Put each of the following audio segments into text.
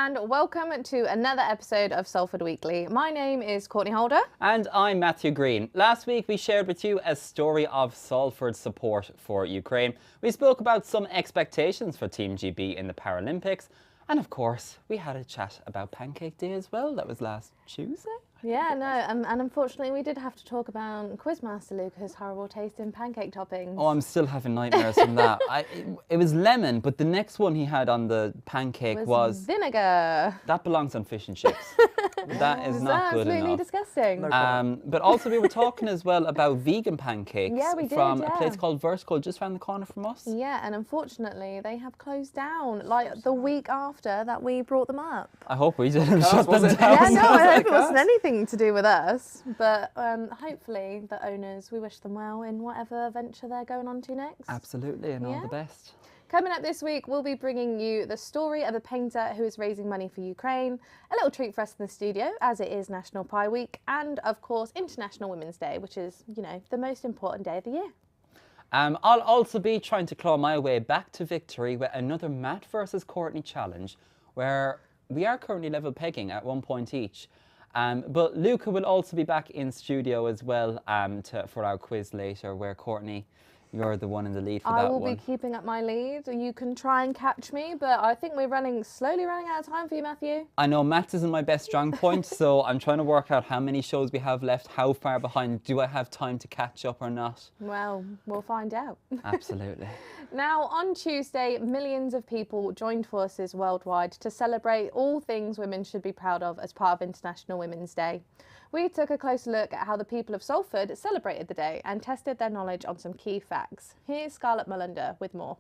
and welcome to another episode of Salford Weekly. My name is Courtney Holder. And I'm Matthew Green. Last week we shared with you a story of Salford's support for Ukraine. We spoke about some expectations for Team GB in the Paralympics. And of course, we had a chat about Pancake Day as well. That was last Tuesday. Yeah, no, and unfortunately we did have to talk about Quizmaster Luca's horrible taste in pancake toppings. Oh, I'm still having nightmares from that. It was lemon, but the next one he had on the pancake was vinegar. That belongs on fish and chips. That is not good enough. Absolutely disgusting. But also we were talking as well about vegan pancakes from a place called Vertical just around the corner from us. Yeah, and unfortunately they have closed down like the week after that we brought them up. I hope we didn't shut them down. Yeah, no, I hope it wasn't anything to do with us, but hopefully the owners, we wish them well in whatever venture they're going on to next. Absolutely, and all the best. Coming up this week, we'll be bringing you the story of a painter who is raising money for Ukraine, a little treat for us in the studio as it is National Pie Week, and of course International Women's Day, which is, you know, the most important day of the year. I'll also be trying to claw my way back to victory with another Matt versus Courtney challenge, where we are currently level pegging at 1 point each. But Luca will also be back in studio as well for our quiz later, where Courtney, you're the one in the lead for that one. I will be keeping up my lead. You can try and catch me, but I think we're slowly running out of time for you, Matthew. I know maths isn't my best strong point, so I'm trying to work out how many shows we have left, how far behind, do I have time to catch up or not? Well, we'll find out. Absolutely. Now, on Tuesday, millions of people joined forces worldwide to celebrate all things women should be proud of as part of International Women's Day. We took a closer look at how the people of Salford celebrated the day and tested their knowledge on some key facts. Here's Scarlett Mullender with more.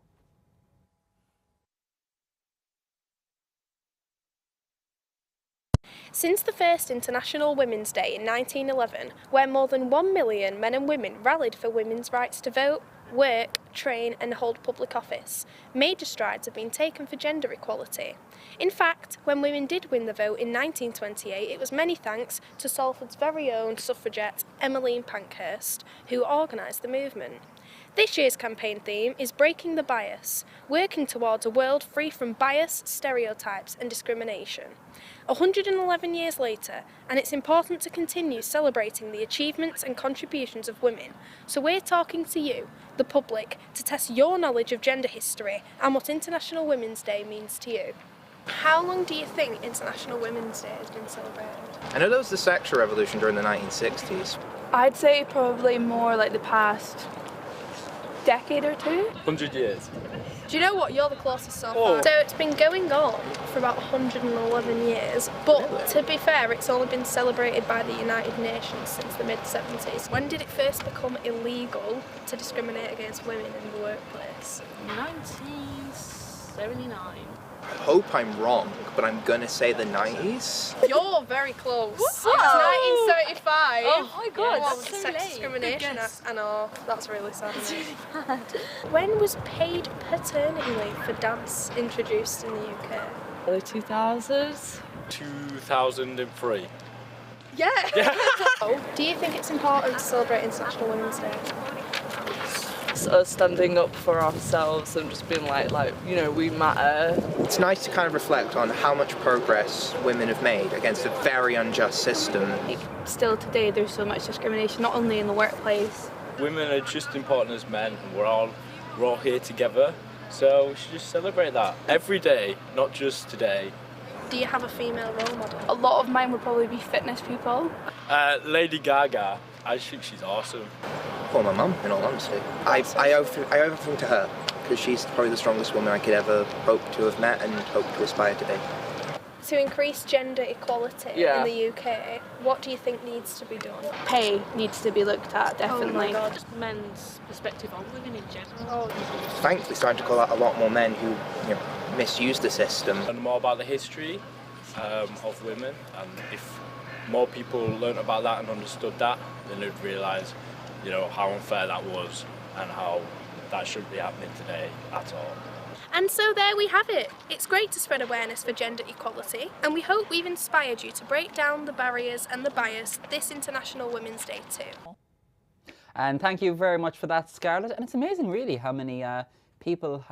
Since the first International Women's Day in 1911, where more than 1 million men and women rallied for women's rights to vote, work, train and hold public office, major strides have been taken for gender equality. In fact, when women did win the vote in 1928, it was many thanks to Salford's very own suffragette Emmeline Pankhurst, who organised the movement. This year's campaign theme is Breaking the Bias, working towards a world free from bias, stereotypes and discrimination. 111 years later, and it's important to continue celebrating the achievements and contributions of women, so we're talking to you, the public, to test your knowledge of gender history and what International Women's Day means to you. How long do you think International Women's Day has been celebrated? I know there was the sexual revolution during the 1960s. I'd say probably more like the past decade or two. 100 years. Do you know what? You're the closest so far. So it's been going on for about 111 years, but to be fair, it's only been celebrated by the United Nations since the mid-70s. When did it first become illegal to discriminate against women in the workplace? 1979. I hope I'm wrong, but I'm gonna say the 90s. You're very close. It's Whoa. 1975. Oh my god, Well, that's so Sex late. Discrimination Act. I know, that's really sad. It's really bad. When was paid paternity leave for dance introduced in the UK? Early 2000s. 2003. Yeah. Do you think it's important to celebrate International Women's Day? It's us standing up for ourselves and just being like, you know, we matter. It's nice to kind of reflect on how much progress women have made against a very unjust system. Still today there's so much discrimination, not only in the workplace. Women are just as important as men, and we're all here together, so we should just celebrate that every day, not just today. Do you have a female role model? A lot of mine would probably be fitness people. Lady Gaga, I think she's awesome. Or my mum, in all honesty. I owe everything to her, because she's probably the strongest woman I could ever hope to have met and hope to aspire to be. To increase gender equality in the UK, what do you think needs to be done? Pay needs to be looked at, definitely. Oh my God. Men's perspective on women in general. Oh. Thankfully, starting to call out a lot more men who misuse the system. And more about the history of women, and if more people learnt about that and understood that, then they'd realise, you know, how unfair that was and how that shouldn't be happening today at all. And so there we have it. It's great to spread awareness for gender equality, and we hope we've inspired you to break down the barriers and the bias this International Women's Day too. And thank you very much for that, Scarlett. And it's amazing, really, how many people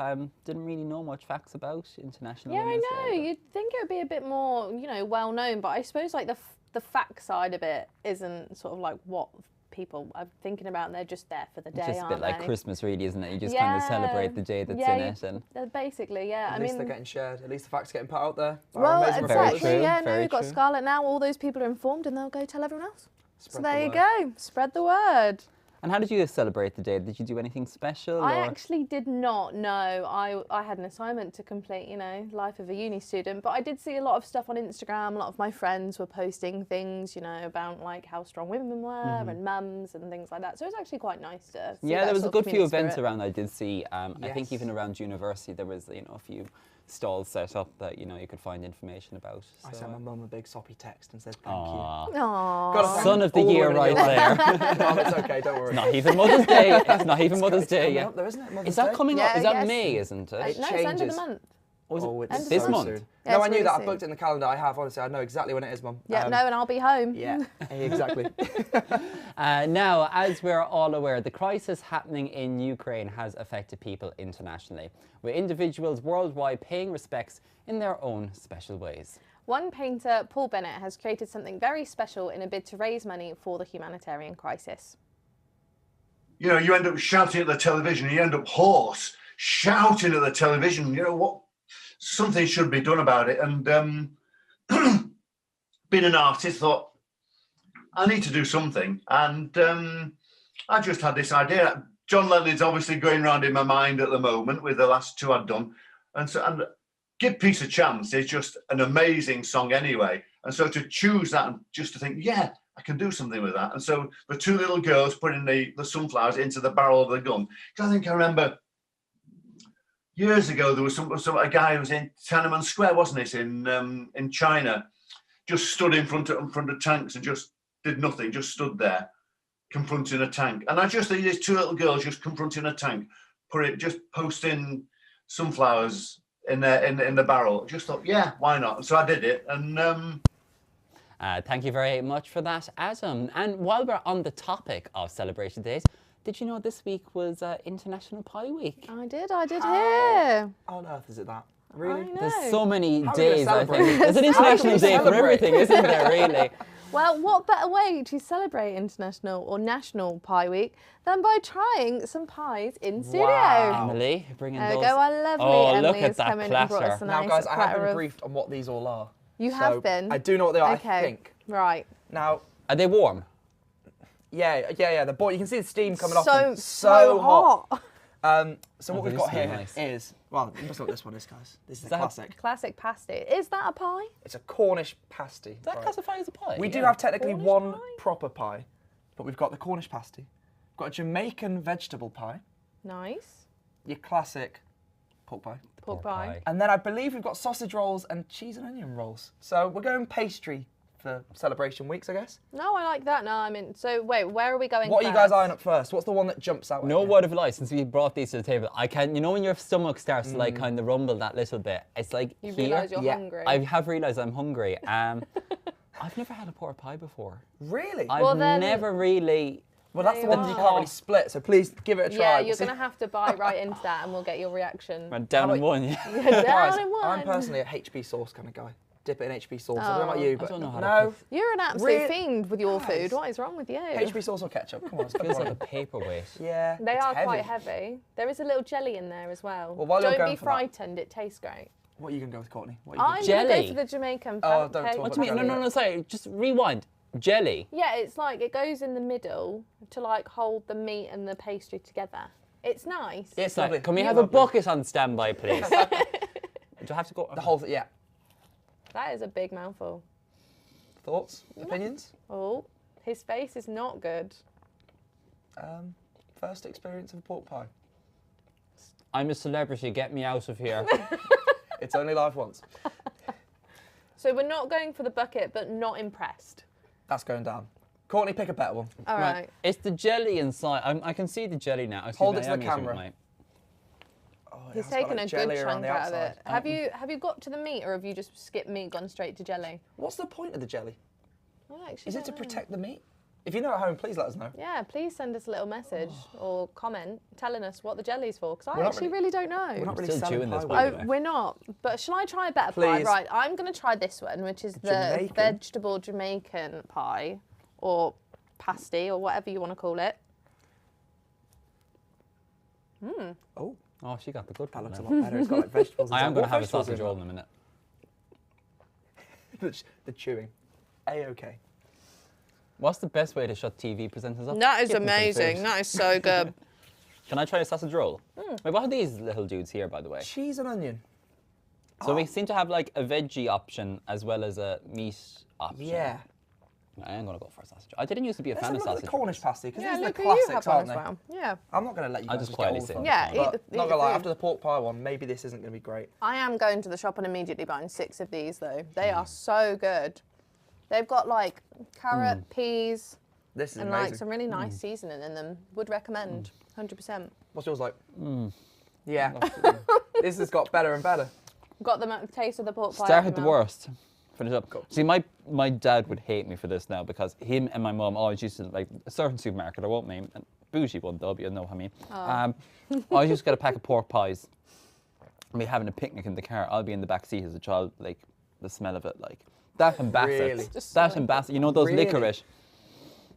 didn't really know much facts about International Yeah, I Women's know. Day. You'd think it would be a bit more, well known, but I suppose like the fact side of it isn't sort of like what people are thinking about, and they're just there for the day, It's just a bit aren't like they? Christmas, really, isn't it? You just kind of celebrate the day that's in it. And basically, yeah. At least they're getting shared. At least the facts are getting put out there. by our Well, amazing Very exactly. true, Yeah, no, very we've got true. Scarlett now. All those people are informed, and they'll go tell everyone else. Spread So the there you word. go. Spread the word. And how did you celebrate the day? Did you do anything special? I or? actually did not know. I had an assignment to complete, life of a uni student, but I did see a lot of stuff on Instagram. A lot of my friends were posting things, about like how strong women were and mums and things like that. So it was actually quite nice to see Yeah, that there was a sort of good few community events spirit. around I did see. I think Yes. even around university there was, a few stalls set up that, you could find information about. I So, sent my mum a big soppy text and said thank Aw. Aww. Gotta thank Son of the all year women in right your there. life. No, it's okay, don't worry. Not even Mother's Day. It's not even Mother's Day Coming yet. up though, isn't it? Mother's Is that Day? coming up? Yeah, Is that yes. May, isn't No, it? it's end of changes. the month. Or is it Oh, End it's of this the month? soon. Yeah, No, it's I knew really that. I soon. booked it in the calendar. I have, honestly. I know exactly when it is, Mum. Yeah, no, and I'll be home. Yeah, exactly. Now, as we're all aware, the crisis happening in Ukraine has affected people internationally, with individuals worldwide paying respects in their own special ways. One painter, Paul Bennett, has created something very special in a bid to raise money for the humanitarian crisis. You end up shouting at the television, you end up hoarse, shouting at the television, what, something should be done about it. And being an artist, thought, I need to do something. And I just had this idea. John Lennon's obviously going around in my mind at the moment with the last two I'd done. And Give Peace a Chance is just an amazing song anyway. And so to choose that and just to think, yeah, I can do something with that. And so the two little girls putting the sunflowers into the barrel of the gun. Because I think I remember years ago, there was a guy who was in Tiananmen Square, wasn't it, in China, just stood in front of tanks and just did nothing, just stood there confronting a tank. And I just think these two little girls just confronting a tank, just posting sunflowers in the barrel. I just thought, yeah, why not? And so I did it. And Thank you very much for that, Adam. And while we're on the topic of celebration days, did you know this week was International Pie Week? I did hear. How on earth is it that? Really? I know. There's so many How are we gonna days, I celebrate? think. There's an international day for celebrate? everything, isn't there, really? Well, what better way to celebrate International or National Pie Week than by trying some pies in studio? Wow. Emily, bringing There those. we go, our lovely Oh, Emily look at has that come in and brought us platter. a Now, nice guys, I have platter been of... briefed on what these all are. You So have been? I do know what they are, Okay. I think. Right. Now, Are they warm? yeah. The boy, you can see the steam coming off So, them. so hot. So what Oh, we've they got smell here nice. is, well, you must know what this one is, guys. This is the that- classic. Classic pasty. Is that a pie? It's a Cornish pasty. Is that right? classified as a pie? We do Yeah. have technically Cornish one pie? proper pie, but we've got the Cornish pasty. We've got a Jamaican vegetable pie, Nice. your classic pork pie. Pork pie. And then I believe we've got sausage rolls and cheese and onion rolls. So we're going pastry for celebration weeks, I guess. No, I like that. No, I mean, so wait, where are we going What are you guys first? eyeing up first? What's the one that jumps out? No at you? word of lie, since we brought these to the table, I can, when your stomach starts to like kind of rumble that little bit, it's like You here. realise you're Yeah. hungry. I have realised I'm hungry. I've never had a pork pie before. Really? I've Well, then- never really. Well, that's the you one that you are. can't really split. So please give it a try. Yeah, We'll you're see. going to have to bite right into that and we'll get your reaction. Went down How in about- one, yeah. Down Guys, in one. I'm personally a HB sauce kind of guy. Dip it in HB sauce. I don't know about Oh. you, I but don't know how to no. cook. You're an absolute Really? fiend with your Guys. food. What is wrong with you? HB sauce or ketchup? Come on, it's Feels like a paperweight. Yeah. They it's are quite heavy. There is a little jelly in there as well. Well, while you're Don't going be for that- frightened, it tastes great. What are you going to go with, Courtney? What are you I'm gonna going to Jelly? go for the Jamaican Oh, don't pancake. talk What do you mean? jelly. No, sorry. Just rewind. Jelly. Yeah, it's like it goes in the middle to like hold the meat and the pastry together. It's nice. It's Like, lovely. can we It's have a lovely. bucket on standby, please? Do I have to go? The whole thing, yeah. That is a big mouthful. Thoughts? Opinions? Oh, his face is not good. First experience of a pork pie. I'm a celebrity. Get me out of here. It's only live once. So we're not going for the bucket, but not impressed. That's going down. Courtney, pick a better one. All right. It's the jelly inside. I can see the jelly now. Hold it to the camera. Oh, it He's has got, taken like, a jelly good around chunk the out of it. outside. Have you got to the meat, or have you just skipped meat, gone straight to jelly? What's the point of the jelly? I actually Is it to don't know. protect the meat? If you know at home, please let us know. Yeah, please send us a little message or comment telling us what the jelly's for, because I We're not actually really- really don't know. We're not really Still selling chewing this, pie by the with way. We're not. But shall I try a better pie? Please. Right, I'm going to try this one, which is the Jamaican? vegetable Jamaican pie, or pasty, or whatever you want to call it. Oh, Oh, she got the good that one. looks a now. lot better. It's got like vegetables. I am going going to have a sausage roll in a minute. The chewing. A-okay. What's the best way to shut TV presenters up? That is Give them some amazing. food. That is so good. Can I try a sausage roll? Wait, what are these little dudes here, by the way? Cheese and onion. So we seem to have like a veggie option as well as a meat option. Yeah. I am going to go for a sausage. I didn't used to be a Let's fan have of a look at sausage the Cornish rolls. pasty, because Yeah, these are the look, you classics, have one aren't as they? well. Yeah. I'm not going to let you I'll guys just get quietly all say the fun. it. Yeah, eat But the not gonna lie, food. after the pork pie one, maybe this isn't going to be great. I am going to the shop and immediately buying 6 of these, though. They are so good. They've got like carrot, peas, This is and amazing. like some really nice seasoning in them. Would recommend, 100%. What's yours like? Yeah. This has got better and better. Got the taste of the pork pie. Start out at the your mouth. worst. Finish up. See, my dad would hate me for this now because him and my mum always used to, like, a certain supermarket, I won't name, a bougie one though, but you know what I mean. I used to get a pack of pork pies and be having a picnic in the car. I'll be in the back seat as a child, like, the smell of it, like, that and bassets. Really? That and bassets. You know those Really? licorice?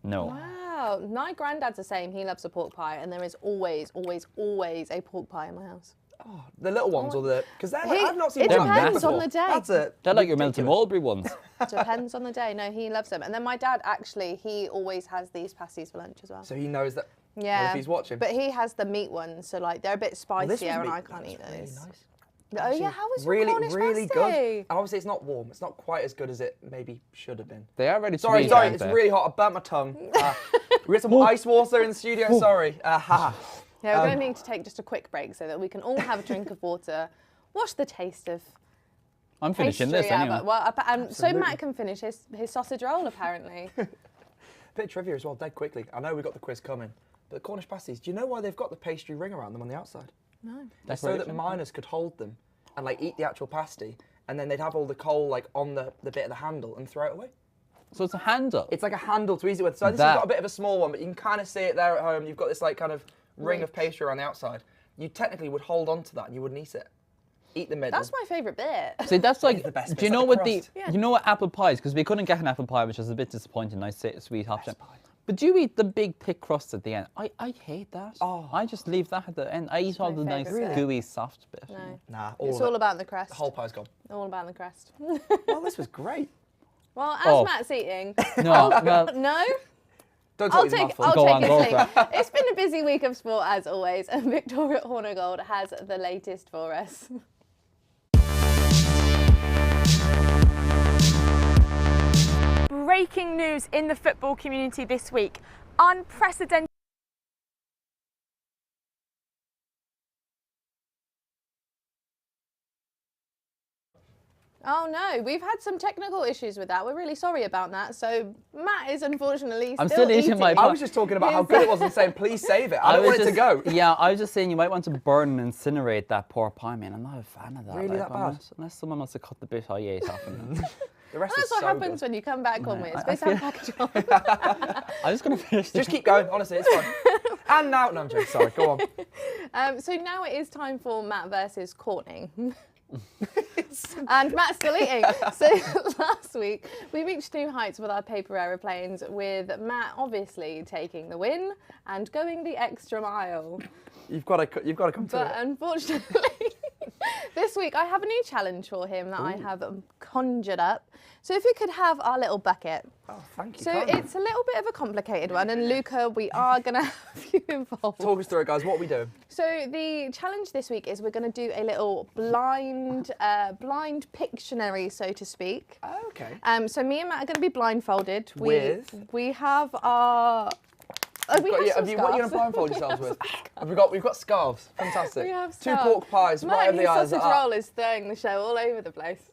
No. Wow, my granddad's the same. He loves a pork pie, and there is always, always, always a pork pie in my house. Oh, the little ones or the... Because they're like, I've not seen It one like that depends on before. the day. That's a They're like your Melton ridiculous- Mulberry ones. Depends on the day. No, he loves them. And then my dad, actually, he always has these pasties for lunch as well. So he knows that... Yeah. Well, if he's watching. But he has the meat ones, so like they're a bit Well, this spicier, was and meat- I can't eat that's really those. nice. Oh yeah, how was your really, Cornish really pasty? good. And obviously, it's not warm. It's not quite as good as it maybe should have been. They are ready to Sorry, eat, sorry, aren't it's they? really hot. I burnt my tongue. We got some ice water in the studio. Sorry. Yeah, we're going to need to take just a quick break so that we can all have a drink of water, wash the taste of I'm finishing pastry this out of anyway. it. Well, so Absolutely. Matt can finish his sausage roll, apparently. Bit of trivia as well, dead quickly. I know we got the quiz coming, but the Cornish pasties, do you know why they've got the pastry ring around them on the outside? No. It's so that Decoration. miners could hold them and like eat the actual pasty, and then they'd have all the coal like on the bit of the handle and throw it away. So it's a handle. It's like a handle to ease it with. So this That- has got a bit of a small one, but you can kind of see it there at home. You've got this like kind of ring of pastry around the outside. You technically would hold on to that and you wouldn't eat it. Eat the middle. That's my favourite bit. See, that's like, the best do you bit, know like what the the, crust. Yeah. you know what apple pies, because we couldn't get an apple pie, which was a bit disappointing, nice sweet option. But do you eat the big thick crust at the end? I hate that. Oh. I just leave that at the end. I eat all my the nice favourite bit. gooey soft bit. No. Nah, It's of all it. about the crust. The whole pie's gone. All about the crust. Well, this was great. Well, as Oh. Matt's eating. No, well, No? Don't I'll talk your take, mouthful. I'll Go take on, it. go Take for it. It's been a busy week of sport as always, and Victoria Hornigold has the latest for us. Breaking news in the football community this week. Unprecedented. Oh no, we've had some technical issues with that. We're really sorry about that. So Matt is unfortunately I'm still still eating my I was just talking about how good it was and saying, please save it. I don't want it to go. Yeah, I was just saying you might want to burn and incinerate that pork pie, man. I'm not a fan of that. Really that bad? Unless someone wants to cut the bit I ate off. And The rest That's is what so happens good. when you come back on me. It's I supposed to have package on. I'm just going to finish this. Just keep going, honestly, it's fine. And now, no, I'm joking, sorry, go on. So now it is time for Matt versus Courtney. And Matt's still eating. So last week we reached new heights with our paper aeroplanes, with Matt obviously taking the win and going the extra mile. You've got to come to But it. unfortunately, this week I have a new challenge for him that I have conjured up. So if you could have our little bucket. Oh, thank you. So kindly. it's a little bit of a complicated one, and Luca, we are going to have you involved. Talk us through it, guys. What are we doing? So the challenge this week is we're going to do a little blind Pictionary, so to speak. Oh, okay. So me and Matt are going to be blindfolded. With? We have our. Oh, we have some What are you going to scarves. blindfold yourselves with? We've got scarves. Fantastic. We have Two scarves. pork pies Matt right over and the his eyes. sausage roll is throwing the show all over the place.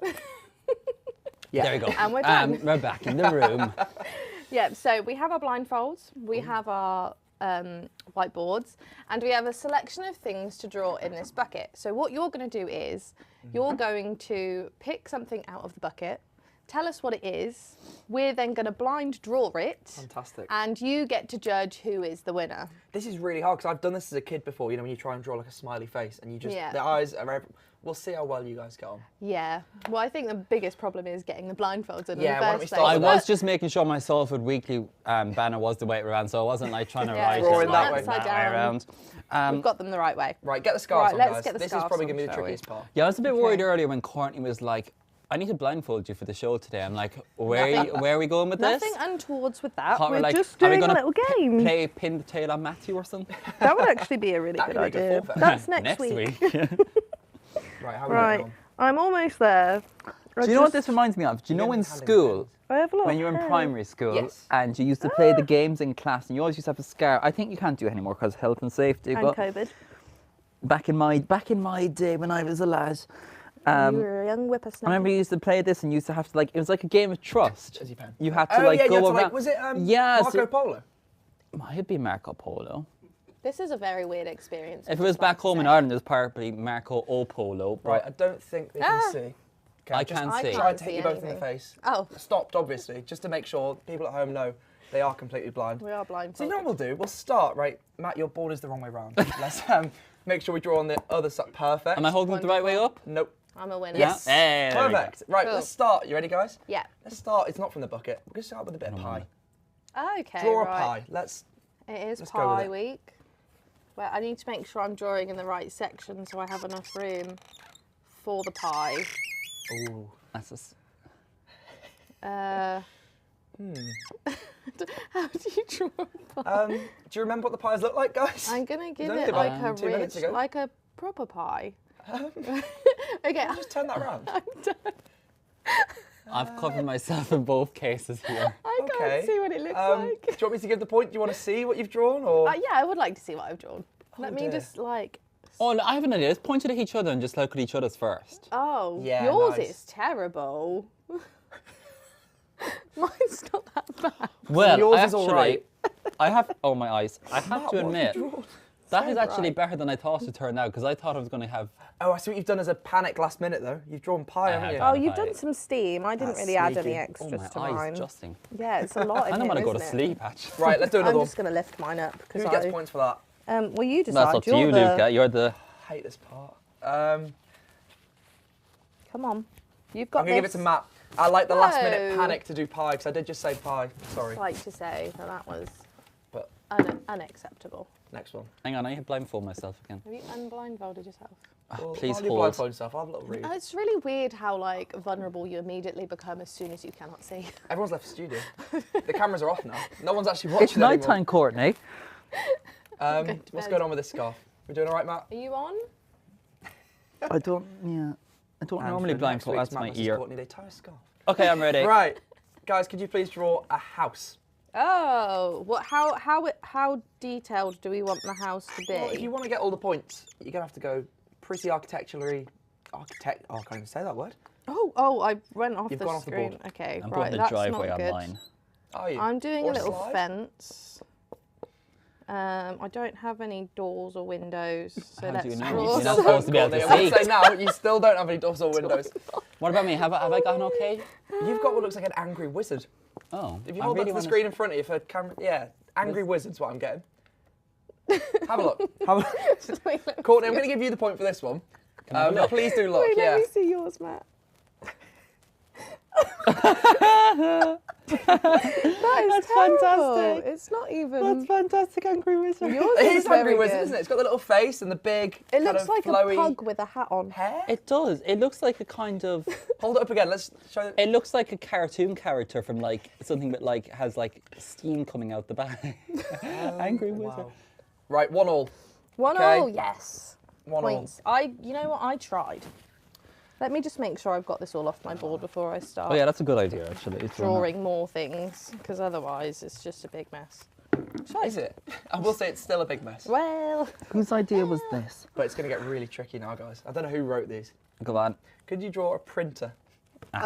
Yeah. There we go. And we're done. We're back in the room. Yeah, so we have our blindfolds, we have our whiteboards, and we have a selection of things to draw in this bucket. So what you're going to do is you're going to pick something out of the bucket tell us what it is. We're then going to blind draw it. Fantastic. And you get to judge who is the winner. This is really hard because I've done this as a kid before, you know, when you try and draw like a smiley face and you just, the eyes are, we'll see how well you guys get on. Yeah. Well, I think the biggest problem is getting the blindfolds in the first place. I was just making sure my Salford Weekly banner was the way around, so I wasn't like trying to write it that way around. We've got them the right way. Right, get the scarves on, let's guys. get the This is scarves probably on, going to be the shall we? trickiest part. Yeah, I was a bit worried earlier when Courtney was like, I need to blindfold you for the show today. I'm like, where are we going with this? Nothing untowards with that. We're like, just doing a little game. Play pin the tail on Matthew or something? That would actually be a really good idea. That's next week. Right, how are we going? I'm almost there. Do you know what this reminds me of? Do you know in school, when you were in primary school and you used to play the games in class and you always used to have a scar? I think you can't do it anymore because health and safety. And but COVID. Back in my day when I was a lad. You were a young whippersnapper. I remember you used to play this and you used to have to it was like a game of trust. You had to go around. Was it Marco Polo? Might have been Marco Polo. This is a very weird experience. If it was back home in Ireland, it was probably Marco O Polo. Right, I don't think they can see. Okay, I can't see. Try to hit you both in the face. Oh. Stopped, obviously, just to make sure people at home know they are completely blind. We are blind. So you know what we'll do? We'll start, right? Matt, your board is the wrong way round. Let's make sure we draw on the other side. Perfect. Am I holding it the right way up? Nope. I'm a winner. Yes. Hey, perfect. Right, cool. Let's start. You ready, guys? Yeah. Let's start. It's not from the bucket. We're going to start with a bit of pie. Okay, Draw a pie. It is let's go with pie it. week. Well, I need to make sure I'm drawing in the right section so I have enough room for the pie. Ooh, that's How do you draw a pie? Do you remember what the pies look like, guys? I'm gonna give only it like about a 2 minutes rich, ago. like a proper pie. Okay, Just turn that around. I'm done. I've covered myself in both cases here. I can't see what it looks like. Do you want me to give the point? Do you want to see what you've drawn, or? Yeah, I would like to see what I've drawn. Let me just like. Oh, I have an idea. Let's point it at each other and just look at each other's first. Oh, yeah, yours nice. is terrible. Mine's not that bad. Well, yours I is actually, all right. I have. Oh my eyes! I have Matt, to what admit have you drawn? that is actually better than I thought it turned out because I thought I was going to have. Oh, I see what you've done as a panic last minute though. You've drawn pie, haven't you? Oh, you've done some steam. I didn't That's really add any sneaky. extras Oh, my to eyes mine. adjusting. Yeah, it's a lot in I don't here, want to go to isn't it? sleep actually. Right, let's do another I'm one. just going to lift mine up because Who gets points for that? well, you decide. That's up to You're you, the- Luca. You're the. I hate this part. Come on, you've got I'm going to give this. it to Matt. I like the last minute No. panic to do pie because I did just say pie. Sorry. I'd like to say that was But next one. Hang on, I have blindfold myself again. Have you unblindfolded yourself? Well, Please while you hold. blindfold yourself, I'll have a little read. It's really weird how vulnerable you immediately become as soon as you cannot see. Everyone's left the studio. The cameras are off now. No one's actually watching It's night anymore. time, Courtney. What's going on with this scarf? We doing all right, Matt? Are you on? I don't. Yeah. I don't And normally for next blindfold. week's That's my Matt versus ear. Courtney, they tie a scarf. Okay, I'm ready. Right, guys, could you please draw a house? Oh, what? How detailed do we want the house to be? Well, if you want to get all the points, you're gonna have to go pretty architecturally. Oh, I can't even say that word. Oh, I went off You've the gone off the screen. board. Okay, I'm right, putting the that's driveway not on good. mine. Are you? I'm doing Or a little slide? fence. I don't have any doors or windows, so How do let's you know? draw You're not supposed to be able to I would see. say now, you still don't have any doors or windows. What about me? Have I gotten okay? You've got what looks like an angry wizard. Oh. If you I hold really up to the wanna- screen in front of you for camera, yeah, angry wizard's what I'm getting. Have a look. Courtney, I'm going to give you the point for this one. I have a look? Please do look. Wait, yeah. let me see yours, Matt. That's terrible. fantastic. It's not even. That's fantastic, Angry Wizard. Yours It is is angry very wizard, good. isn't it? It's got the little face and the big. It kind looks of like flowy a pug with a hat on. hair. It does. It looks like a kind of. Hold it up again. Let's show. It looks like a cartoon character from something that has steam coming out the back. Angry Wizard. Wow. Right, 1-1. 1-0, yes. 1-1. Points. You know what? I tried. Let me just make sure I've got this all off my board before I start Oh yeah, that's a good idea actually. It's drawing more things, because otherwise it's just a big mess. Is it? I will say it's still a big mess. Well, Whose idea was this? But it's going to get really tricky now, guys. I don't know who wrote these. Go on. Could you draw a printer? oh,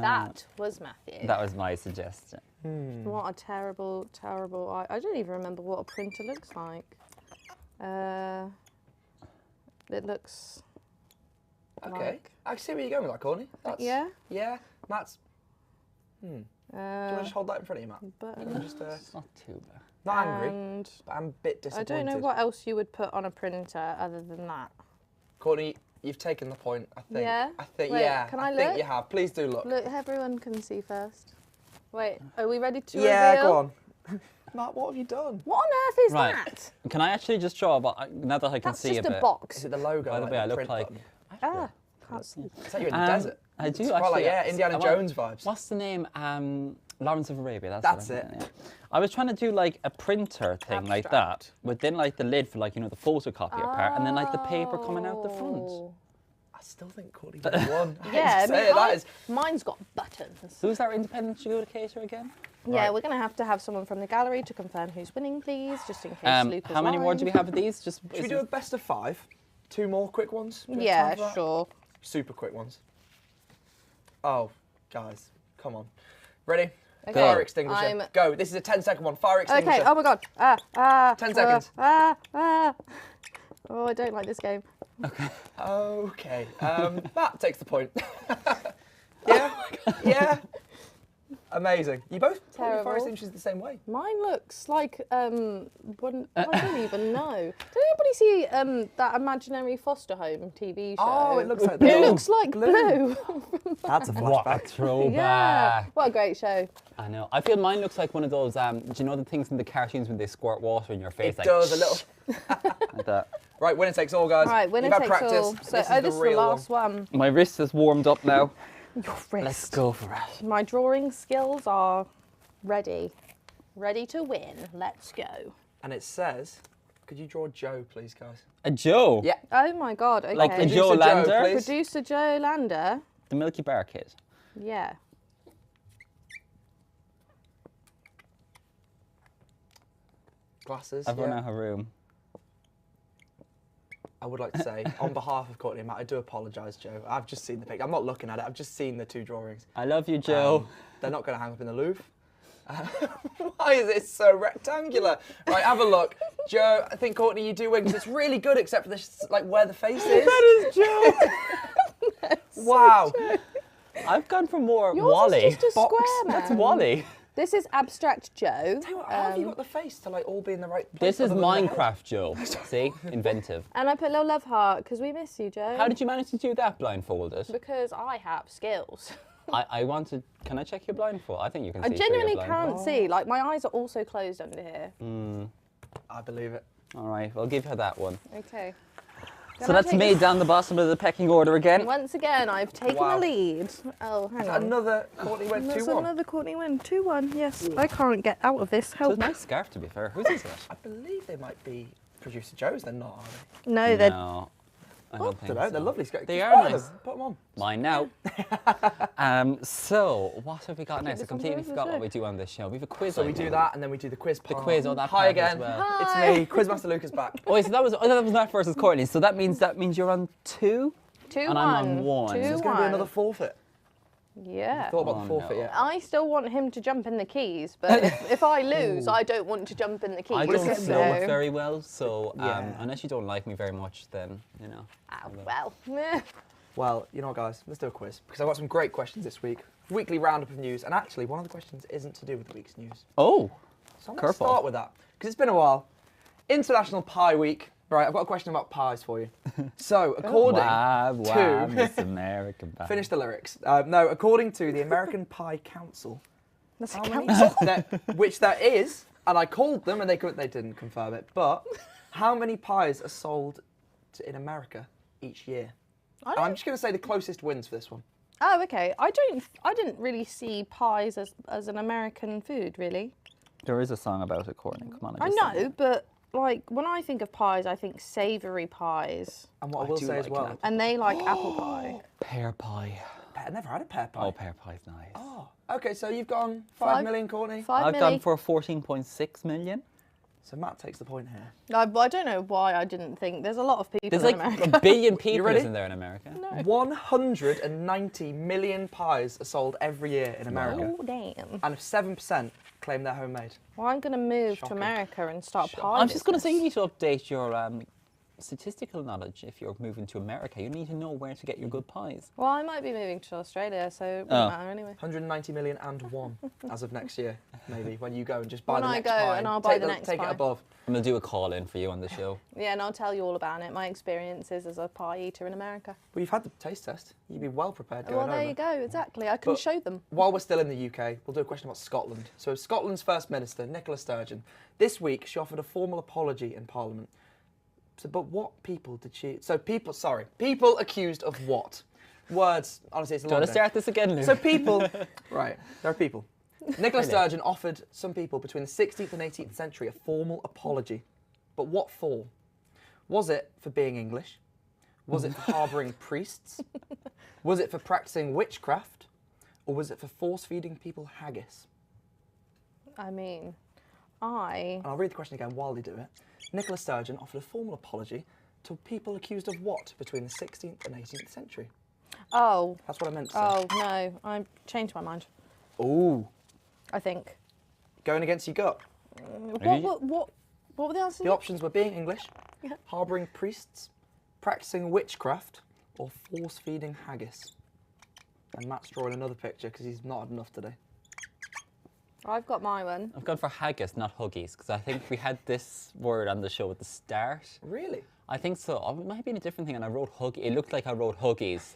that was Matthew. That was my suggestion. What a terrible, terrible. I don't even remember what a printer looks like. It looks. Okay. I see where you're going with that, Courtney. Yeah? Yeah. Matt's Do you want to just hold that in front of you, Matt? But Just, It's not too bad. not angry, but I'm a bit I disappointed. don't know what else you would put on a printer other than that. Courtney, you've taken the point, I think. Yeah? I think, Wait, yeah. can I think look? you have. Please do look. Look, everyone can see first. Wait, are we ready to Yeah, reveal? go on. Matt, what have you done? What on earth is Right. that? Can I actually just draw, now that I can That's see just a a bit? box. Is it the logo? By the like way, I look print like... button? Ah, can't see. It's like you're in the desert. I do It's actually. quite like, yeah, Indiana Jones vibes. What's the name? Lawrence of Arabia. That's what it. Yeah. I was trying to do like a printer thing like that, Abstract. with then like the lid for like, you know, the photocopy part, and then like the paper coming out the front. Oh. I still think Courtney would have won. I hate Yeah, to say it, that is. mine's got buttons. Who's our independent adjudicator again? Yeah, Right. we're going to have someone from the gallery to confirm who's winning, please, just in case Luke How many more do we have of these? Just Should we do a best of 5? 2 more quick ones? Do we have Yeah, time for that? sure. Super quick ones. Oh, guys, come on. Ready? Okay. Fire extinguisher. I'm- Go. This is a 10-second one. Fire extinguisher. Okay, oh my god. 10 seconds. Oh, I don't like this game. Okay. Matt takes the point. Yeah. Yeah. Amazing. You both put your Terrible. fire extinguishers the same way. Mine looks like, I don't even know. Did anybody see that Imaginary Foster Home TV show? Oh, it looks like It blue. looks like blue. That's a What a flashback. throwback. Yeah. What a great show. I know. I feel mine looks like one of those, do you know the things in the cartoons when they squirt water in your face? It like, does a little. like that. Right, winner takes all, guys. Right, winner You've had takes practice. all. So, this this is the real last one. My wrist is warmed up now. Your wrist. Let's go for it. My drawing skills are ready. Ready to win. Let's go. And it says, could you draw Joe, please, guys? A Joe? Yeah. Oh my god, okay. Like the Producer Joe Joe, Lander? please. Producer Joe Lander. The Milky Bar kid. Yeah. Glasses. Everyone yeah. out her room. I would like to say, on behalf of Courtney and Matt, I do apologise, Joe. I've just seen the picture. I'm not looking at it. I've just seen the 2 drawings. I love you, Joe. They're not going to hang up in the Louvre. Why is it so rectangular? Right, have a look. Joe, I think, Courtney, you do win because it's really good except for this, like, where the face is. That is Joe. Wow. I've gone for more Yours Wally. is just a Box. square, man. That's Wally. This is Abstract Joe. Tell you what, how have you got the face to, like, all be in the right place? This is other than the head? Minecraft Joe. See? Inventive. And I put a little love heart because we miss you, Joe. How did you manage to do that blindfolded? Because I have skills. I wanted. Can I check your blindfold? I think you can see. I through your genuinely blindfold. can't see. Like, my eyes are also closed under here. I believe it. All right, I'll give her that one. Okay. So that's me down the bottom of the pecking order again. Once again, I've taken Wow. the lead. Oh, hang on. Another Courtney went There's 2-1. another Courtney win. 2-1, yes. I can't get out of this. It's a Help. nice scarf, to be fair. Whose is it? I believe they might be Producer Joe's. They're not, are they? No, they're... No, I don't I think don't know. so. They're lovely. Just They wear are them. nice. Put them on. Mine now. So, what have we got next? I this on completely pause, forgot is what it? we do on this show. We have a quiz. So I we do think. that, and then we do the quiz The part. quiz, oh, that Hi part as again. well. Hi. It's me, Quizmaster Luke is back. Oh, so that was Matt versus Courtney. So that means you're on 2. 2-1. And I'm on 1. So there's going to be another forfeit. Yeah. Thought about Oh, the forfeit no. yet? I still want him to jump in the keys, but if I lose, I don't want to jump in the keys. I don't getting know there. it very well, so Yeah. unless you don't like me very much, then you know. Ah, well. meh. Well, you know what, guys? Let's do a quiz because I've got some great questions this week. Weekly roundup of news, and actually, one of the questions isn't to do with the week's news. Oh, So I'm going to Curveball. start with that because it's been a while. International Pie Week. Right, I've got a question about pies for you. So, according wow, to Miss America. Bad. finish the lyrics. No, according to the American Pie Council, That's a how many, council. which there is, and I called them and they didn't confirm it. But how many pies are sold in America each year? And I'm just going to say the closest wins for this one. Oh, okay. I didn't really see pies as an American food, really. There is a song about it, Courtney. Come on, I just know, but like when I think of pies, I think savoury pies, And what I I will do say as like well, an and they like apple pie. pear pie. I never had a pear pie. Oh, pear pie's nice. Oh, okay, so you've gone 5 million, Courtney. 5 I've million. gone for 14.6 million. So Matt takes the point here. I don't know why I didn't think. There's a lot of people There's in like America. a billion people, ready? isn't there, in America? 190 million pies are sold every year in America. Oh, damn. And 7% claim they're homemade. Well, I'm going to move Shocking. to America and start Shocking. pie I'm just going to say you business. need to update your statistical knowledge if you're moving to America. You need to know where to get your good pies. Well, I might be moving to Australia, so it wouldn't matter anyway. 190 million and one as of next year, maybe, when you go and just buy When the I next go pie. and I'll buy the next Take pie. it above. I'm going to do a call-in for you on the show. Yeah, and I'll tell you all about it, my experiences as a pie eater in America. Well, you've had the taste test. You'd be well prepared going Well, there over. you go, exactly. I can But show them. While we're still in the UK, we'll do a question about Scotland. So Scotland's First Minister, Nicola Sturgeon, this week she offered a formal apology in Parliament. So, but what people did she... So people accused of what? Words, honestly, it's a Do you long want to start this again, Luke? So people... Right, there are people. Nicola Sturgeon offered some people between the 16th and 18th century a formal apology. But what for? Was it for being English? Was it for harbouring priests? Was it for practising witchcraft? Or was it for force-feeding people haggis? I mean, And I'll read the question again while they do it. Nicola Sturgeon offered a formal apology to people accused of what between the 16th and 18th century? Oh. That's what I meant to say. Oh, no. I changed my mind. Ooh. I think. Going against your gut. What were the answers? The options were being English, harbouring priests, practising witchcraft, or force-feeding haggis. And Matt's drawing another picture because he's not had enough today. I've got my one. I've gone for haggis, not huggies, because I think we had this word on the show at the start. Really? I think so. Oh, it might have been a different thing, and I wrote huggy. It looked like I wrote huggies,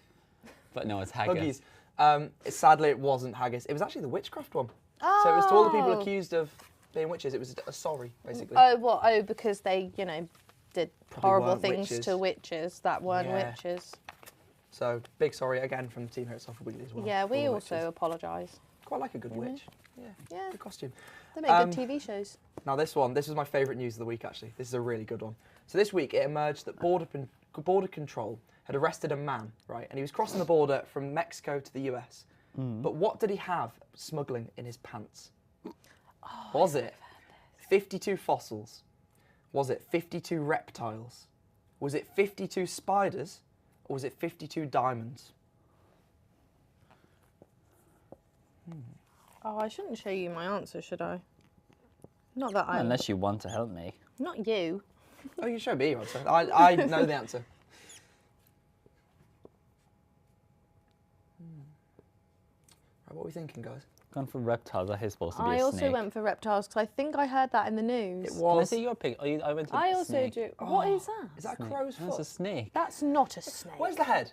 but no, it's haggis. Huggies. Sadly, it wasn't haggis. It was actually the witchcraft one. Oh. So it was to all the people accused of being witches. It was a sorry, basically. Oh, what? Oh, because they, did Probably horrible weren't things witches. to witches that weren't witches. So, big sorry again from the team here at Salford Weekly as well. Yeah, we for the also witches. apologise. Quite like a good witch. Yeah. Good costume. They make good TV shows. Now this was my favourite news of the week actually. This is a really good one. So this week it emerged that Border Control had arrested a man, right? And he was crossing the border from Mexico to the US. But what did he have smuggling in his pants? Was it 52 fossils? Was it 52 reptiles? Was it 52 spiders? Or was it 52 diamonds? Oh, I shouldn't show you my answer, should I? Not that I... Unless you want to help me. Not you. Oh, you show me your answer. I know the answer. Right, what are we thinking, guys? Gone for reptiles. I think it's supposed to be I a also snake. went for reptiles because I think I heard that in the news. It Can I was. see your pick? Oh, I went to I the also snake. do. What is that? Is that a Snake. crow's That's a foot? snake. That's not a snake. Where's the head?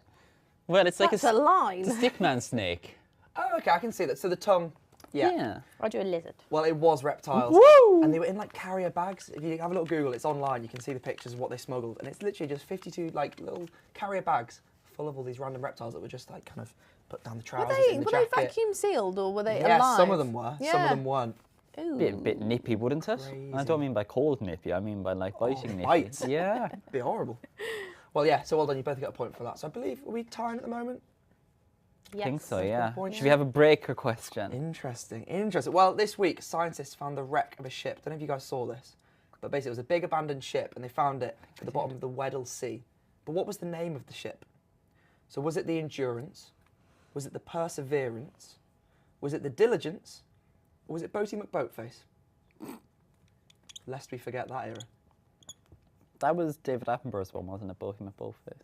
Well, it's like That's a line. It's a stickman snake. Oh, okay, I can see that. So the tongue. Yeah. I do a lizard. Well, it was reptiles. Woo! And they were in like carrier bags. If you have a little Google, it's online. You can see the pictures of what they smuggled. And it's literally just 52 like little carrier bags full of all these random reptiles that were just like kind of put down the trousers in the Were jacket. they vacuum sealed or were they Yeah, alive? some of them were. Yeah. Some of them weren't. Ooh. Bit nippy, wouldn't it? And I don't mean by cold nippy. I mean by like biting nippy. bites. Yeah. Be horrible. Well, yeah. So well done. You both got a point for that. So I believe are we tying at the moment? I think so, Yes. yeah. point, Should we have a break or question? Interesting. Well, this week scientists found the wreck of a ship. Don't know if you guys saw this, but basically it was a big abandoned ship, and they found it at the bottom of the Weddell Sea. But what was the name of the ship? So was it the Endurance? Was it the Perseverance? Was it the Diligence? Or was it Boaty McBoatface? Lest we forget that era. That was David Attenborough's one, wasn't it? Both him at both face.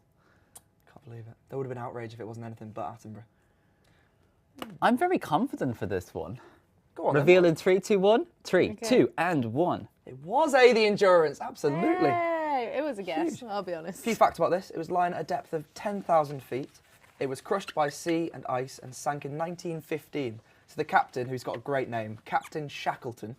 Can't believe it. There would have been outrage if it wasn't anything but Attenborough. I'm very confident for this one. Go on. Reveal in 3, 2, 1. 3, 2, and 1. It was the Endurance, absolutely. Hey, it was a guess, I'll be honest. A few facts about this. It was lying at a depth of 10,000 feet. It was crushed by sea and ice and sank in 1915. So the captain, who's got a great name, Captain Shackleton,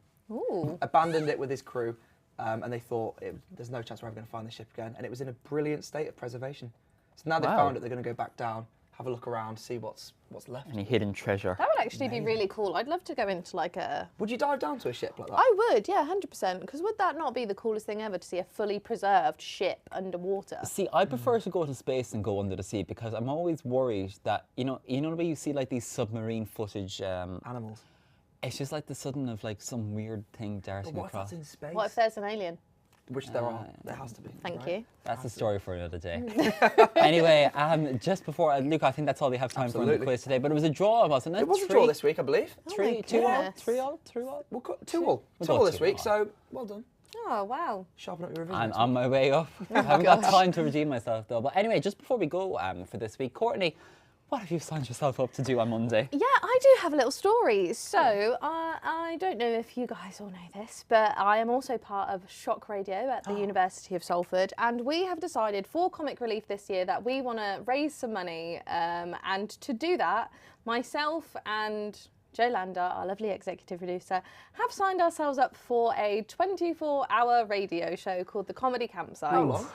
abandoned it with his crew, and they thought there's no chance we're ever going to find this ship again. And it was in a brilliant state of preservation. So now they've found it, they're going to go back down, have a look around, see what's left. Any hidden treasure. That would actually be really cool. I'd love to go into like a... Would you dive down to a ship like that? I would, yeah, 100%. Because would that not be the coolest thing ever to see a fully preserved ship underwater? See, I prefer to go to space and go under the sea because I'm always worried that, you know the way you see like these submarine footage... Animals. It's just like the sudden of like some weird thing darting But what if across. that's in space? What if there's an alien? Which there are. There has to be. Thank right? you. That's a story for another day. Anyway, just before, Luke, I think that's all we have time for in the quiz today. But it was a draw, wasn't it? It was a draw this week, I believe. 3, 2 all, 3 all, 3 all. We'll cut 2 all. We'll 2 go all this 2 week, all. so well done. Oh, wow. Sharpen up your revision. I'm on my way up. I haven't got time to redeem myself though. But anyway, just before we go for this week, Courtney, what have you signed yourself up to do on Monday? Yeah, I do have a little story. So, I don't know if you guys all know this, but I am also part of Shock Radio at the University of Salford, and we have decided for Comic Relief this year that we want to raise some money, and to do that, myself and Joe Lander, our lovely executive producer, have signed ourselves up for a 24-hour radio show called The Comedy Campsite. How long?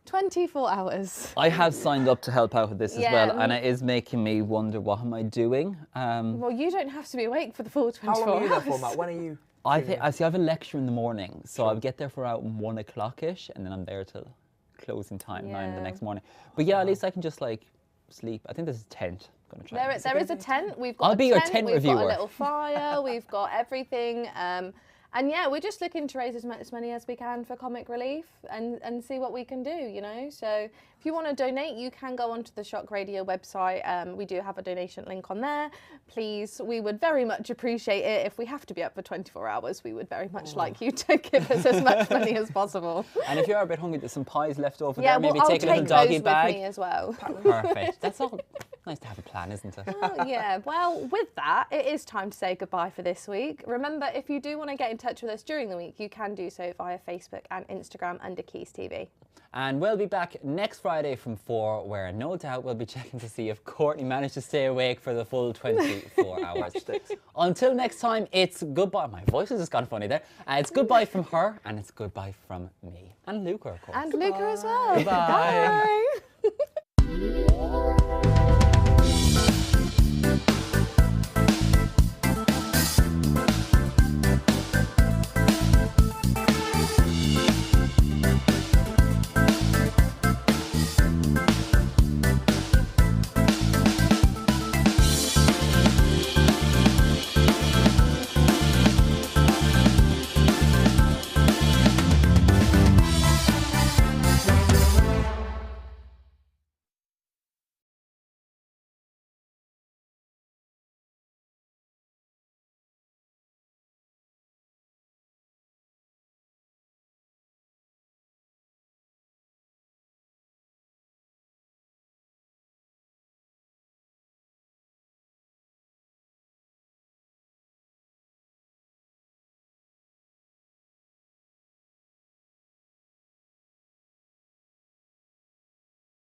24 hours. I have signed up to help out with this as well, and it is making me wonder, what am I doing? Well, you don't have to be awake for the full 24 How long are you there hours. for, Matt? When are you? I have a lecture in the morning, so I'll get there for about 1 o'clock-ish, and then I'm there till closing time, 9 the next morning. But yeah, at least I can just like sleep. I think there's a tent. I'm gonna try. There is a tent. We've got I'll a be tent, your tent we've reviewer. got a little fire, we've got everything. And yeah, we're just looking to raise as much money as we can for Comic Relief and see what we can do, you know. So if you want to donate, you can go onto the Shock Radio website. We do have a donation link on there. Please, we would very much appreciate it. If we have to be up for 24 hours, we would very much like you to give us as much money as possible. And if you are a bit hungry, there's some pies left over Yeah, there. Maybe well, I'll take a little take doggy those bag. with me as well. Perfect. That's all. Nice to have a plan, isn't it? Oh, yeah, well, with that, it is time to say goodbye for this week. Remember, if you do want to get in touch with us during the week, you can do so via Facebook and Instagram under Quays TV. And we'll be back next Friday from 4, where no doubt we'll be checking to see if Courtney managed to stay awake for the full 24 hours. Until next time, it's goodbye. My voice has just gone funny there. It's goodbye from her, and it's goodbye from me. And Luca, of course. And Luca as well. Goodbye. Bye.